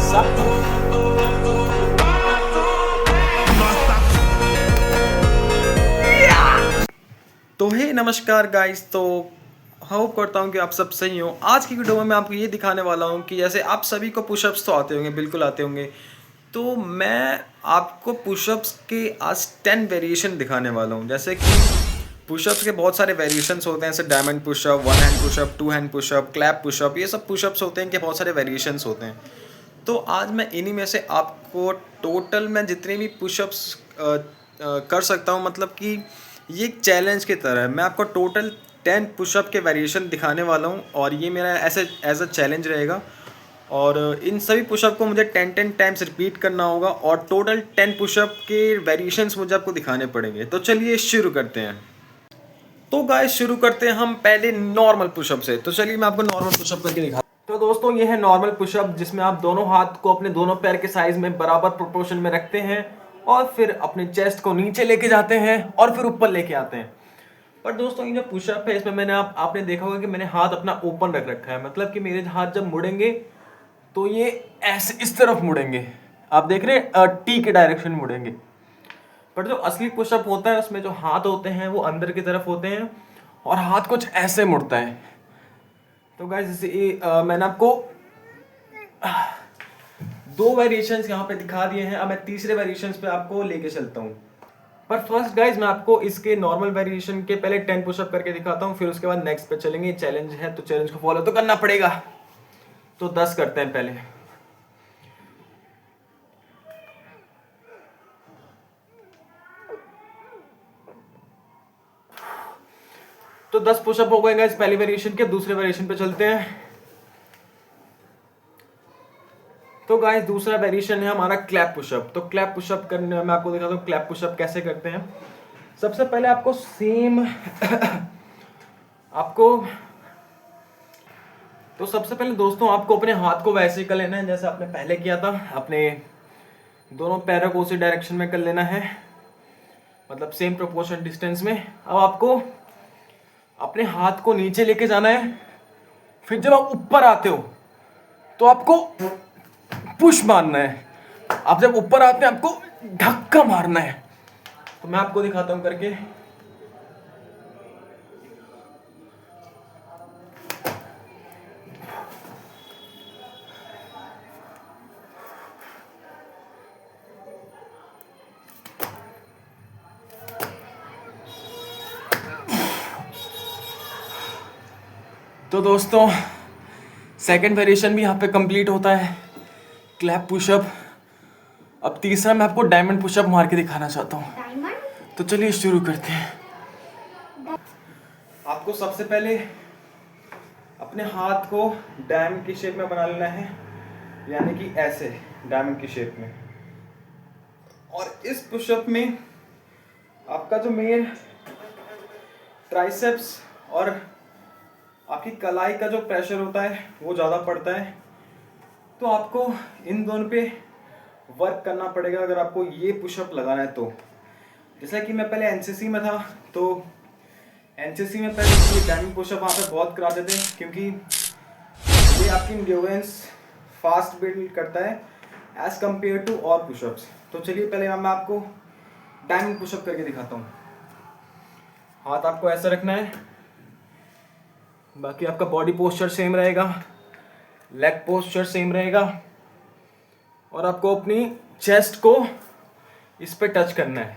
तो हे नमस्कार गाइस। तो होप करता हूँ कि आप सब सही हो। आज की वीडियो में मैं आपको ये दिखाने वाला हूँ कि जैसे आप सभी को पुशअप्स तो आते होंगे, बिल्कुल आते होंगे। तो मैं आपको पुशअप्स के आज 10 वेरिएशन दिखाने वाला हूँ। जैसे कि पुशअप्स के बहुत सारे वेरिएशंस होते हैं, जैसे diamond pushup, one hand pushup, two hand pushup, clap pushup, ये सब पुशअप्स होते हैं कि बहुत सारे वेरिएशंस होते हैं। तो आज मैं इन्हीं में से आपको टोटल मैं जितने भी पुशअप्स कर सकता हूँ, मतलब कि ये एक चैलेंज की तरह है। मैं आपको टोटल 10 पुशअप के वेरिएशन दिखाने वाला हूँ और ये मेरा ऐसे एज अ चैलेंज रहेगा। और इन सभी पुशअप को मुझे 10 टाइम्स रिपीट करना होगा और टोटल 10 पुशअप के वेरिएशंस मुझे आपको दिखाने पड़ेंगे। तो चलिए शुरू करते हैं। तो गाइस शुरू करते हैं हम पहले नॉर्मल पुशअप से। तो चलिए मैं आपको नॉर्मल पुशअप करके दिखा। तो दोस्तों ये है नॉर्मल पुशअप, जिसमें आप दोनों हाथ को अपने दोनों पैर के साइज में बराबर प्रोपोर्शन में रखते हैं और फिर अपने चेस्ट को नीचे लेके जाते हैं और फिर ऊपर लेके आते हैं। पर दोस्तों ये जो पुशअप है, इसमें मैंने आपने देखा होगा कि मैंने हाथ अपना ओपन रख रखा है। मतलब कि मेरे हाथ जब मुड़ेंगे तो ये ऐसे इस तरफ मुड़ेंगे। आप देख रहे हैं, टी के डायरेक्शन मुड़ेंगे। पर जो असली पुशअप होता है उसमें जो हाथ होते हैं वो अंदर की तरफ होते हैं और हाथ कुछ ऐसे मुड़ता है। तो गाइस जैसे मैंने आपको दो वेरिएशंस यहाँ पे दिखा दिए हैं। अब मैं तीसरे वेरिएशंस पे आपको लेके चलता हूँ। पर फर्स्ट गाइस मैं आपको इसके नॉर्मल वेरिएशन के पहले 10 पुशअप करके दिखाता हूँ, फिर उसके बाद नेक्स्ट पे चलेंगे। चैलेंज है तो चैलेंज को फॉलो तो करना पड़ेगा। तो 10 करते हैं पहले। तो 10 पुशअप हो गए गाइस पहले वेरिएशन के। दूसरे वेरिएशन पे चलते हैं। तो गाइस दूसरा वेरिएशन है हमारा क्लैप पुशअप। तो क्लैप पुशअप करने मैं आपको दिखाता हूँ क्लैप पुशअप कैसे करते हैं। सबसे पहले आपको सेम आपको तो सबसे पहले दोस्तों आपको अपने हाथ को वैसे कर लेना है जैसे आपने पहले किया था। अपने दोनों पैरों को उसी डायरेक्शन में कर लेना है, मतलब सेम प्रोपोर्शन डिस्टेंस में। अब आपको अपने हाथ को नीचे लेके जाना है। फिर जब आप ऊपर आते हो तो आपको पुश मारना है। आप जब ऊपर आते हैं आपको धक्का मारना है। तो मैं आपको दिखाता हूं करके। तो दोस्तों सेकंड वेरिएशन भी यहाँ पे कंप्लीट होता है, क्लैप पुशअप। अब तीसरा मैं आपको डायमंड पुशअप मार के दिखाना चाहता हूँ। तो चलिए शुरू करते हैं। आपको सबसे पहले अपने हाथ को डायमंड की शेप में बना लेना है, यानी कि ऐसे डायमंड की शेप में। और इस पुशअप में आपका जो मेन ट्राइसेप्स और आपकी कलाई का जो प्रेशर होता है वो ज़्यादा पड़ता है। तो आपको इन दोनों पे वर्क करना पड़ेगा अगर आपको ये पुशअप लगाना है तो। जैसा कि मैं पहले एनसीसी में था, तो एनसीसी में पहले ये डायमंड पुशअप वहाँ पे बहुत कराते थे, क्योंकि ये आपकी इंड्योरेंस फास्ट बिल्ड करता है एज कम्पेयर टू और पुशअप्स। तो चलिए पहले मैं आपको डायमंड पुशअप करके दिखाता हूँ। हाथ आपको ऐसा रखना है, बाकी आपका बॉडी पोस्चर सेम रहेगा, लेग पोस्चर सेम रहेगा और आपको अपनी चेस्ट को इस पे टच करना है।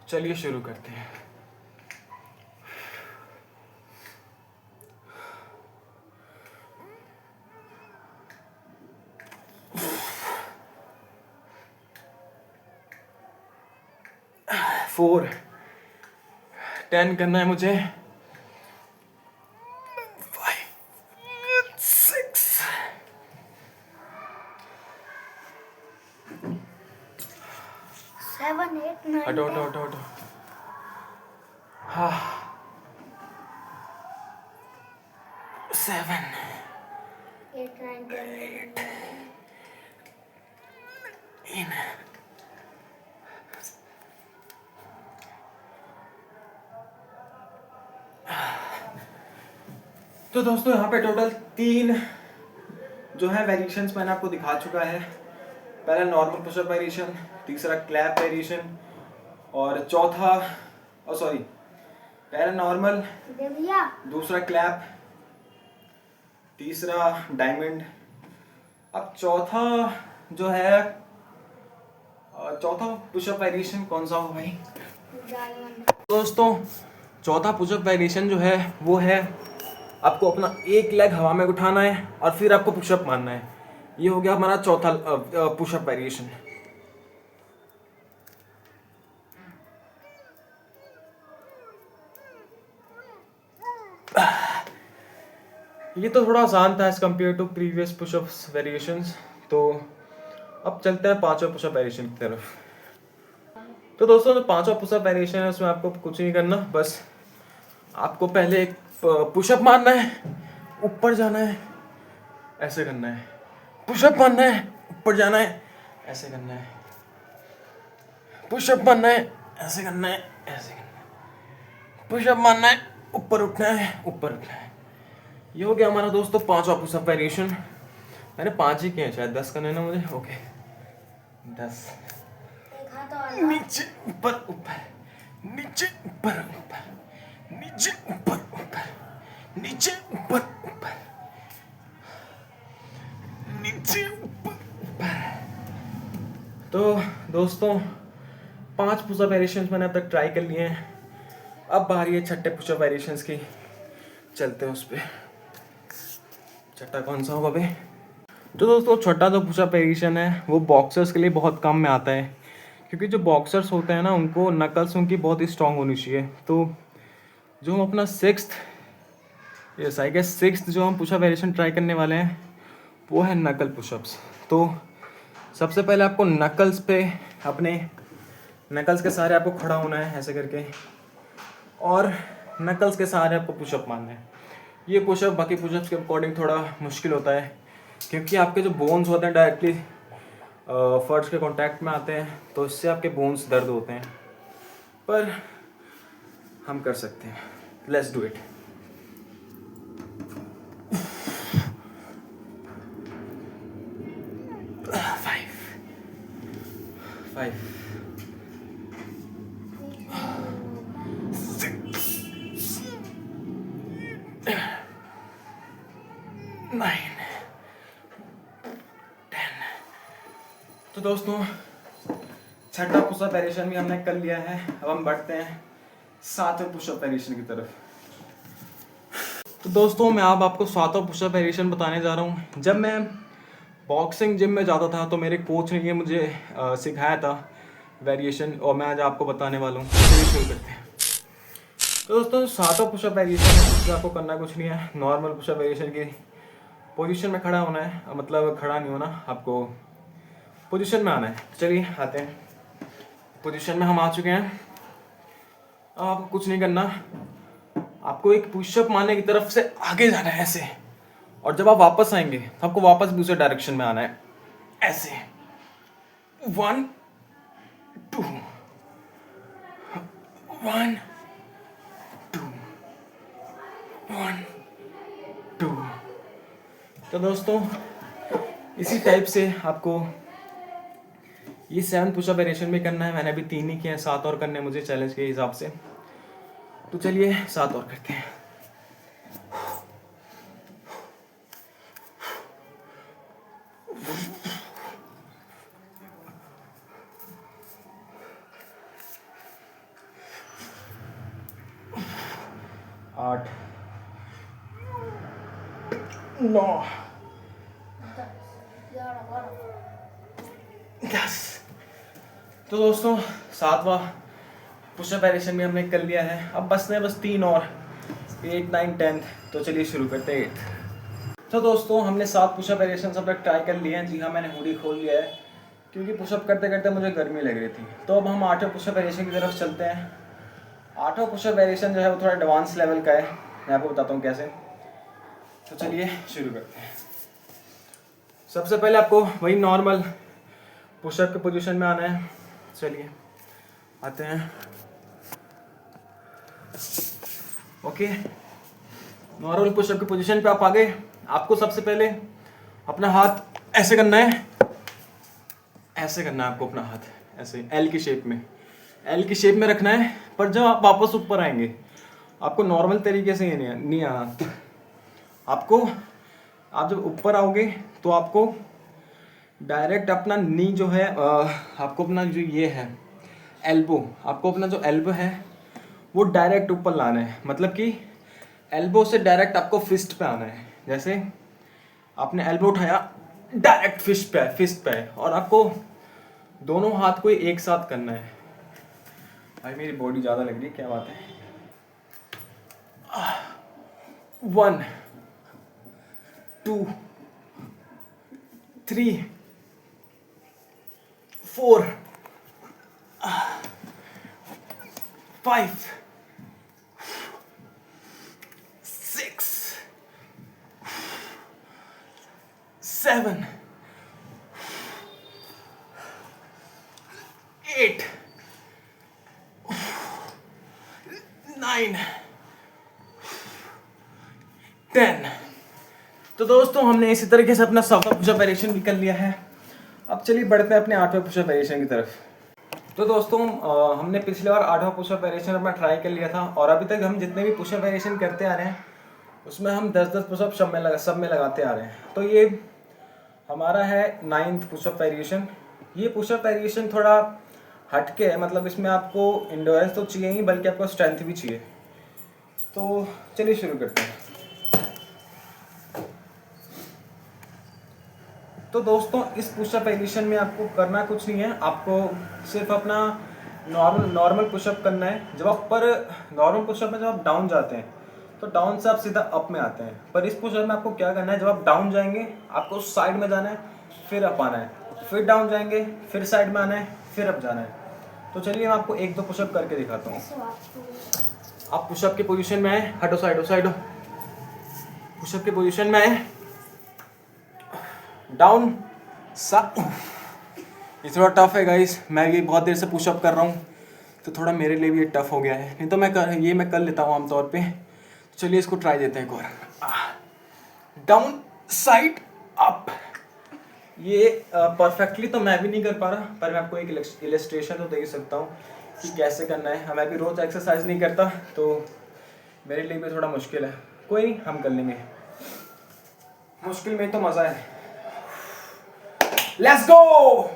चलिए शुरू करते हैं। फोर 10 करना है मुझे। 5 6 7 8 9 हटो हटो हटो हटो। हाँ 7 8 9 10 इन। तो दोस्तों यहाँ पे टोटल 3 जो है वेरिएशंस मैंने आपको दिखा चुका है। पहला नॉर्मल पुशअप वेरिएशन, तीसरा क्लैप वेरिएशन, और चौथा सॉरी, पहला नॉर्मल, दे भैया। दूसरा क्लैप, तीसरा डायमंड। अब चौथा जो है चौथा पुशअप वेरिएशन कौन सा हो भाई? डायमंड। दोस्तों चौथा पुशअप वेरिएशन जो है वो है आपको अपना एक लेग हवा में उठाना है और फिर आपको पुशअप मारना है। ये हो गया हमारा चौथा पुशअप वेरिएशन। ये तो थोड़ा आसान था as compared to previous pushups variations. तो अब चलते हैं पांचवा पुशअप वेरिएशन की तरफ। तो दोस्तों जो पांचवा पुशअप वेरिएशन है उसमें आपको कुछ नहीं करना, बस आपको पहले एक पुशअप मारना है, ऊपर जाना है, ऐसे करना है, पुशअप मारना है, ऊपर जाना है, ऐसे करना है, पुशअप मारना है, ऐसे करना है, ऐसे करना है, पुशअप मारना है, ऊपर उठना है, ऊपर उठना है। ये हो गया हमारा दोस्तों पांचवा पुशअप वेरिएशन। मैंने 5 ही किए हैं, शायद 10 करने ना मुझे। ओके 10। एक हाथ और। नीचे ऊपर ऊपर, नीचे ऊपर ऊपर, नीचे ऊपर ऊपर, नीचे ऊपर ऊपर, नीचे ऊपर ऊपर। तो दोस्तों 5 पुशअप वेरिएशंस मैंने अब तक ट्राई कर लिए हैं। अब बारी है छठे पुशअप वेरिएशंस की, चलते हैं उस पर। छठा कौन सा होगा भाई? तो दोस्तों छठा जो पुशअप वेरिएशन है वो बॉक्सर्स के लिए बहुत कम में आता है, क्योंकि जो बॉक्सर्स होते हैं ना उनको नकल्स उनकी बहुत ही स्ट्रांग होनी चाहिए। तो जो हम अपना सिक्स्थ जो हम पुशअप वेरिएशन ट्राई करने वाले हैं वो है नकल पुशअप्स। तो सबसे पहले आपको नकल्स पे अपने नकल्स के सहारे आपको खड़ा होना है ऐसे करके, और नकल्स के सहारे आपको पुशअप मारना है। ये पुशअप बाकी पुशअप्स के अकॉर्डिंग थोड़ा मुश्किल होता है, क्योंकि आपके जो बोन्स होते हैं डायरेक्टली फर्श के कांटेक्ट में आते हैं, तो इससे आपके बोन्स दर्द होते हैं। पर हम कर सकते हैं, लेट्स डू इट। फाइव, 9, 10। तो दोस्तों छठा पुशअप वेरिएशन भी हमने कर लिया है। अब हम बढ़ते हैं 7वें पुशअप वेरिएशन की तरफ। तो दोस्तों मैं अब आपको 7वां पुशअप वेरिएशन बताने जा रहा हूँ। जब मैं बॉक्सिंग जिम में जाता था तो मेरे कोच ने ये मुझे सिखाया था वेरिएशन, और मैं आज आपको बताने वाला हूँ। चलिए शुरू करते हैं। तो दोस्तों 7वां पुशअप वेरिएशन है, इसमें आपको करना कुछ नहीं है। नॉर्मल पुशअप वेरिएशन की पोजीशन में खड़ा होना है, मतलब खड़ा नहीं होना, आपको पोजीशन में आना है। चलिए आते हैं, पोजीशन में हम आ चुके हैं। अब आपको कुछ नहीं करना, आपको एक पुशअप मारने की तरफ से आगे जाना है ऐसे, और जब आप वापस आएंगे तो आपको वापस दूसरे डायरेक्शन में आना है ऐसे। 1 2 1 2 1 2। तो दोस्तों इसी टाइप से आपको ये 7 पुशअप वेरिएशन भी करना है। मैंने अभी 3 ही किए हैं, 7 और करने मुझे चैलेंज के हिसाब से। तो चलिए 7 और करते हैं। आठ, 9, 10। तो दोस्तों 7वां पुशअप वेरिएशन भी हमने कर लिया है। अब बस 3 और, 8, 9, 10। तो चलिए शुरू करते हैं 8। तो दोस्तों हमने 7 पुशअप वेरिएशन सब तक ट्राई कर लिए हैं। जी हाँ, मैंने हुडी खोल लिया है क्योंकि पुशअप करते करते मुझे गर्मी लग रही थी। तो अब हम 8वें पुशअप वेरिएशन की तरफ चलते हैं। 8वां पुशअप वेरिएशन जो है वो थोड़ा एडवांस लेवल का है, मैं आपको बताता हूँ कैसे। तो चलिए शुरू करते हैं। सबसे पहले आपको वही नॉर्मल पुशअप के पोजीशन में आना है। चलिए आते हैं। ओके, नॉर्मल पुशअप की पोजीशन पे आप आ गए। आपको सबसे पहले अपना हाथ ऐसे करना है, ऐसे करना है आपको अपना हाथ, ऐसे एल की शेप में, एल की शेप में रखना है। पर जब आप वापस ऊपर आएंगे आपको नॉर्मल तरीके से ये नहीं आना आपको। आप जब ऊपर आओगे तो आपको डायरेक्ट अपना नी जो है आपको अपना जो ये है एल्बो, आपको अपना जो एल्बो है वो डायरेक्ट ऊपर लाना है। मतलब कि एल्बो से डायरेक्ट आपको फिस्ट पे आना है। जैसे आपने एल्बो उठाया, डायरेक्ट फिस्ट पे है, और आपको दोनों हाथ को एक साथ करना है। भाई मेरी बॉडी ज़्यादा लग रही है, क्या बात है। 1 2 3 4 5 6 7 8 9 10। तो दोस्तों हमने इसी तरीके से अपना 7वां पुशअप वेरिएशन भी कर लिया है। अब चलिए बढ़ते हैं अपने 8वें पुशअप वेरिएशन की तरफ। तो दोस्तों हमने पिछली बार 8वां पुशअप वेरिएशन अपना ट्राई कर लिया था, और अभी तक हम जितने भी पुशअप वेरिएशन करते आ रहे हैं उसमें हम 10-10 पुशअप सब में लगाते आ रहे हैं। तो ये हमारा है 9th पुशअप वेरिएशन। ये पुशअप वेरिएशन थोड़ा हटके है, मतलब इसमें आपको इंडोरेंस तो चाहिए ही बल्कि आपको स्ट्रेंथ भी चाहिए। तो चलिए शुरू करते हैं। तो दोस्तों इस पुशअप वेरिएशन में आपको करना कुछ नहीं है, आपको सिर्फ अपना नॉर्मल पुशअप करना है। जब आप पर नॉर्मल पुशअप में जब आप डाउन जाते हैं तो डाउन से आप सीधा अप में आते हैं, पर इस पुशअप में आपको क्या करना है, जब आप डाउन जाएंगे आपको साइड में जाना है, फिर अप आना है, फिर डाउन जाएंगे, फिर साइड में आना है, फिर अप जाना है। तो चलिए मैं आपको 1-2 पुशअप करके दिखाता हूँ। आप पुशअप की पोजीशन में आए, हटो साइड हो, पुशअप की पोजीशन में आए, डाउन ये थोड़ा टफ है गाइस, मैं ये बहुत देर से पुशअप कर रहा हूँ तो थोड़ा मेरे लिए भी ये टफ हो गया है, नहीं तो मैं कर लेता हूँ आमतौर पे। तो चलिए इसको ट्राई देते हैं एक और। डाउन साइड अप, ये परफेक्टली तो मैं भी नहीं कर पा रहा, पर मैं आपको एक इलस्ट्रेशन तो दे सकता हूँ कि कैसे करना है। मैं भी रोज़ एक्सरसाइज नहीं करता तो मेरे लिए भी थोड़ा मुश्किल है, कोई नहीं हम कर लेंगे, मुश्किल में तो मज़ा है। Let's go.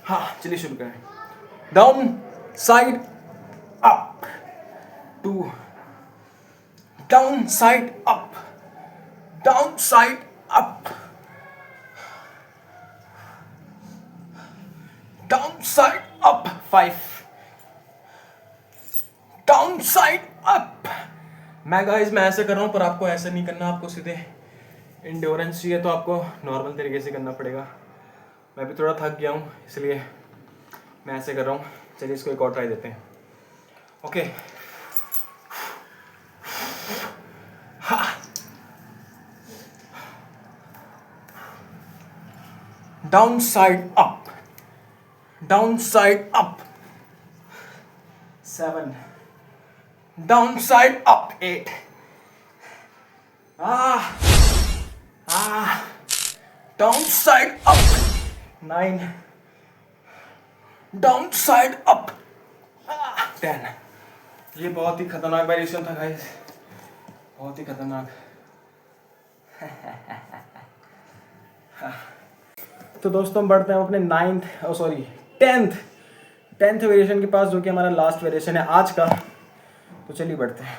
हाँ चलिए शुरू करें। Down side up 2, down side up, down side up, down side up 5, down side up. मैं ऐसे कर रहा हूं, पर आपको ऐसे नहीं करना, आपको सीधे इंड्योरेंस चाहिए तो आपको नॉर्मल तरीके से करना पड़ेगा। मैं भी थोड़ा थक गया हूँ इसलिए मैं ऐसे कर रहा हूँ। चलिए इसको एक और ट्राई देते हैं। Okay, down side up, down side up 7, down side up 8, down side up 9, down side up 10। ये बहुत ही खतरनाक वेरिएशन था गाइस, बहुत ही खतरनाक। तो दोस्तों बढ़ते हैं अपने 10th वेरिएशन के पास, जो कि हमारा लास्ट वेरिएशन है आज का। तो चलिए बढ़ते हैं।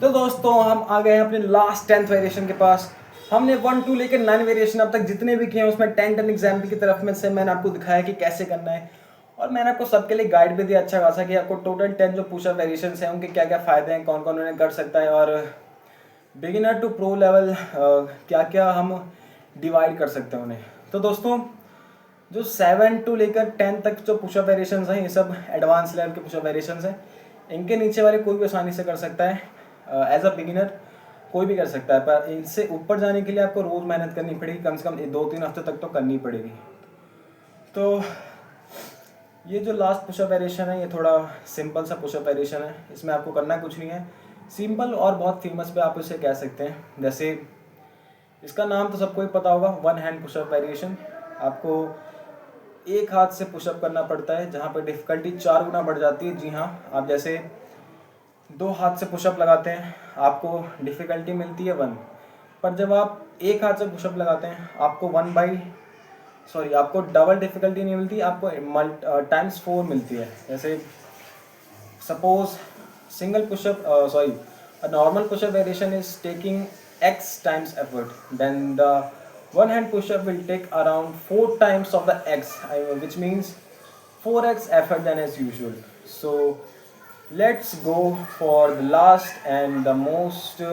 तो दोस्तों हम आ गए हैं अपने लास्ट 10th वेरिएशन के पास। हमने 1 2 लेकर 9 वेरिएशन अब तक जितने भी किए हैं उसमें 10 एग्जाम्पल की तरफ में से मैंने आपको दिखाया कि कैसे करना है, और मैंने आपको सबके लिए गाइड भी दिया अच्छा खासा कि आपको टोटल 10 जो पुशअप वेरिएशंस हैं उनके क्या क्या फ़ायदे हैं, कौन कौन उन्हें कर सकता है, और बिगिनर टू प्रो लेवल क्या क्या हम डिवाइड कर सकते हैं उन्हें। तो दोस्तों जो 7 टू लेकर 10 तक जो पुशअप वेरिएशंस हैं ये सब एडवांस लेवल के पुशअप वेरिएशंस हैं। इनके नीचे वाले कोई भी आसानी से कर सकता है, एज अ बिगिनर कोई भी कर सकता है, पर इनसे ऊपर जाने के लिए आपको रोज़ मेहनत करनी पड़ेगी, कम से कम 2-3 हफ्ते तक तो करनी पड़ेगी। तो ये जो लास्ट पुशअप वेरिएशन है ये थोड़ा सिंपल सा पुशअप वेरिएशन है, इसमें आपको करना कुछ नहीं है, सिंपल और बहुत फेमस पे आप इसे कह सकते हैं। जैसे इसका नाम तो सबको ही पता होगा, वन हैंड पुशअप वेरिएशन। आपको एक हाथ से पुशअप करना पड़ता है, जहाँ पर डिफ़िकल्टी 4 गुना बढ़ जाती है। जी हाँ, आप जैसे 2 हाथ से पुशअप लगाते हैं आपको डिफ़िकल्टी मिलती है 1, पर जब आप एक हाथ से पुशअप लगाते हैं आपको आपको डबल डिफ़िकल्टी नहीं मिलती, आपको टाइम्स 4 मिलती है। जैसे suppose single push-up a normal push-up variation is taking x times effort, then the one hand push-up will take around 4 times of the x, which means 4x effort than as usual. So let's go for the last and the most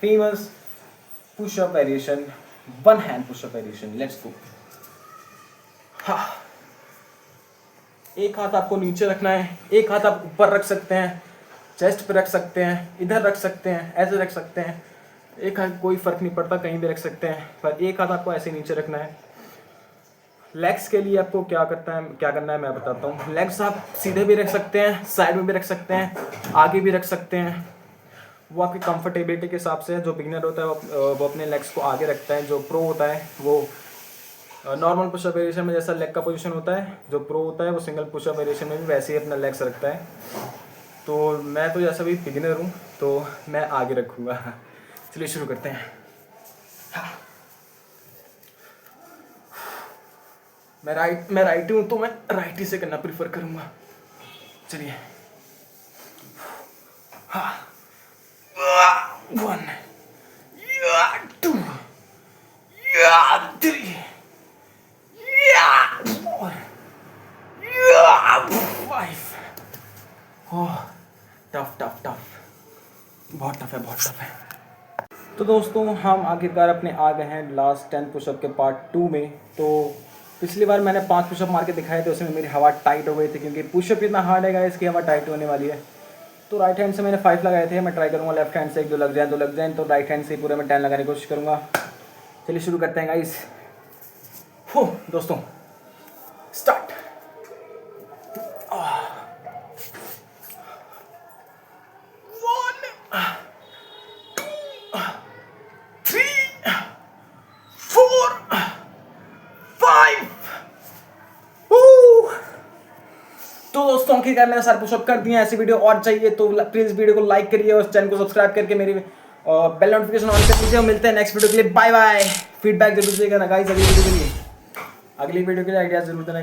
famous push-up variation, one hand push-up variation. Let's go. हाँ, एक हाथ आपको नीचे रखना है, एक हाथ आप ऊपर रख सकते हैं, चेस्ट पे रख सकते हैं, इधर रख सकते हैं, ऐसे रख सकते हैं। एक हाथ कोई फ़र्क नहीं पड़ता, कहीं भी रख सकते हैं, पर एक हाथ आपको ऐसे नीचे रखना है। लेग्स के लिए आपको क्या करना है मैं बताता हूँ। लेग्स आप सीधे भी रख सकते हैं, साइड में भी रख सकते हैं, आगे भी रख सकते हैं। वो आपकी कंफर्टेबिलिटी के हिसाब से है। जो बिगिनर होता है वो अपने लेग्स को आगे रखता है, जो प्रो होता है वो नॉर्मल पुशअप वेरिएशन में जैसा लेग का पोजीशन होता है, जो प्रो होता है वो सिंगल पुशअप वेरिएशन में भी वैसे ही अपना लेग्स रखता है। तो मैं तो जैसा भी बिगिनर हूँ तो मैं आगे रखूँगा। चलिए शुरू करते हैं। मैं राइटी हूँ तो मैं राइटी से करना प्रीफर करूँगा। चलिए, 1 2 3 4 5। टफ बहुत टफ है। तो दोस्तों हम आखिरकार आ गए हैं लास्ट 10 पुशअप के पार्ट 2 में। तो पिछली बार मैंने 5 पुशअप मार के दिखाए थे, उसमें मेरी हवा टाइट हो गई थी, क्योंकि पुशअप इतना हार्ड है इसकी हवा टाइट होने वाली है। तो राइट हैंड से मैंने 5 लगाए थे, मैं ट्राई करूँगा लेफ्ट हैंड से 1-2 लग जाए, तो राइट हैंड से पूरे में 10 लगाने की कोशिश करूँगा। चलिए शुरू करते हैं गाइस। दोस्तों स्टार्ट। 5। तो दोस्तों आखिरकार मैंने सारे पुशअप कर दिए हैं। ऐसी वीडियो और चाहिए तो प्लीज वीडियो को लाइक करिए और चैनल को सब्सक्राइब करके मेरी बेल नोटिफिकेशन ऑन कर लीजिए। मिलते हैं नेक्स्ट वीडियो के लिए। Bye bye. फीडबैक जरूर दीजिएगा ना गाइस अगली वीडियो के लिए आइडिया जरूर देना।